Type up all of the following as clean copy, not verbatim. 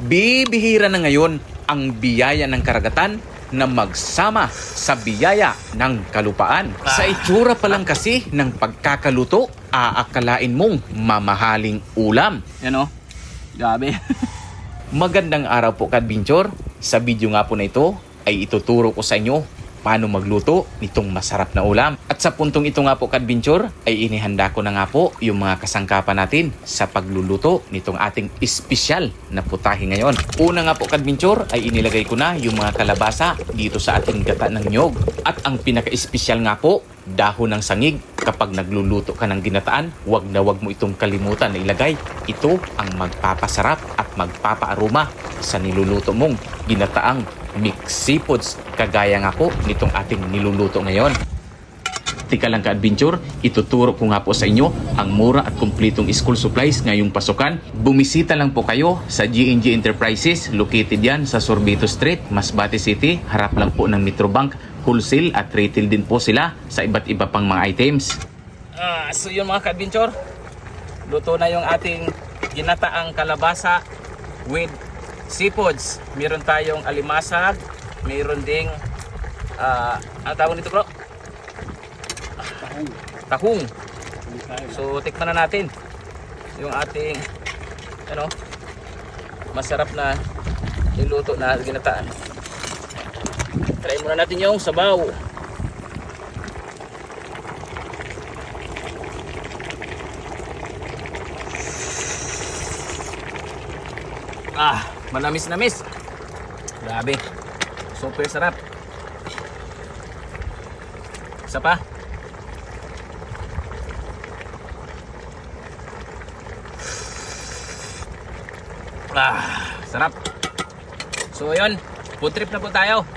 Bibihira na ngayon ang biyaya ng karagatan na magsama sa biyaya ng kalupaan. Sa itsura pa lang kasi ng pagkakaluto, aakalain mong mamahaling ulam. Yan o. Grabe. Magandang araw po, Kadventure. Sa video nga po na ito ay ituturo ko sa inyo paano magluto nitong masarap na ulam. At sa puntong ito nga po, Kadventure, ay inihanda ko na nga po yung mga kasangkapan natin sa pagluluto nitong ating espesyal na putahe ngayon. Una nga po, Kadventure, ay inilagay ko na yung mga kalabasa dito sa ating gata ng nyog. At ang pinaka-espesyal nga po, dahon ng sangig. Kapag nagluluto ka ng ginataan, wag na wag mo itong kalimutan na ilagay. Ito ang magpapasarap at magpapaaroma sa niluluto mong ginataang mixed seafoods, kagaya nga po nitong ating niluluto ngayon. Tika lang, Ka-Adventure, ituturo ko nga po sa inyo ang mura at kumpletong school supplies ngayong pasukan. Bumisita lang po kayo sa G&G Enterprises, located yan sa Sorbito Street, Masbate City, harap lang po ng Metrobank. Wholesale at retail din po sila sa iba't iba pang mga items. So yun mga Ka-Adventure, luto na yung ating ginataang kalabasa with seafoods. Meron tayong alimasag, meron ding ang tawag nito, bro? Tahong. So tikman na natin yung ating masarap na niluto na ginataan. Try muna natin yung sabaw. Manamis-namis. Grabe. Super sarap. Isa pa. Sarap. So yun, food trip na po tayo.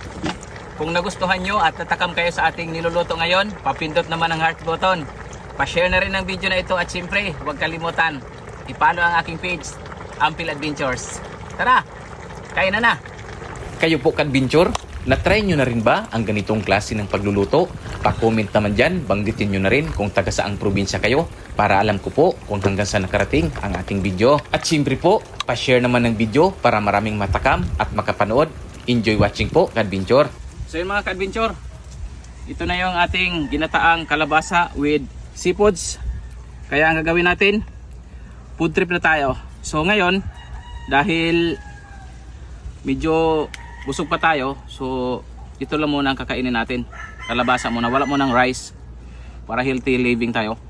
Kung nagustuhan nyo at natakam kayo sa ating niluluto ngayon, papindot naman ang heart button. Pa-share na rin ang video na ito at syempre, huwag kalimutan, i-follow ang aking page, Ampil Adventures. Tara, kain na na! Kayo po, Kadventure, na-try nyo na rin ba ang ganitong klase ng pagluluto? Pa-comment naman dyan, banggitin nyo na rin kung taga saang probinsya kayo para alam ko po kung hanggang saan nakarating ang ating video. At syempre po, pa-share naman ng video para maraming matakam at makapanood. Enjoy watching po, Kadventure! So yun mga Ka-Adventure, ito na yung ating ginataang kalabasa with seafoods. Kaya ang gagawin natin, food trip na tayo. So ngayon, dahil medyo busog pa tayo, so ito lang muna ang kakainin natin. Kalabasa muna, wala munang rice para healthy living tayo.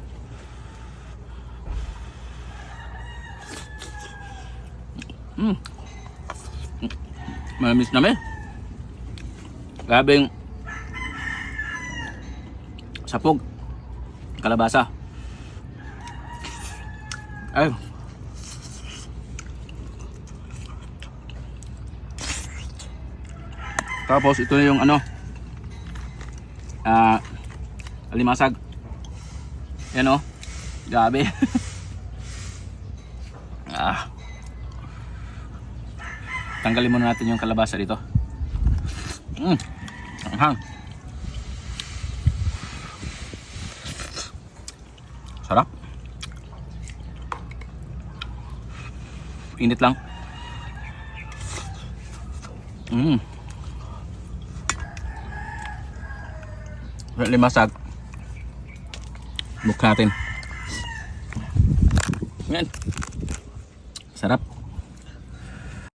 Manamis namin. Grabing sapog kalabasa. Ay. Tapos ito na yung alimasag. Yan grabe. Tanggalin muna natin yung kalabasa dito. Anghang. Sarap. Init lang. Limasag. Buksan natin. Yan. Sarap.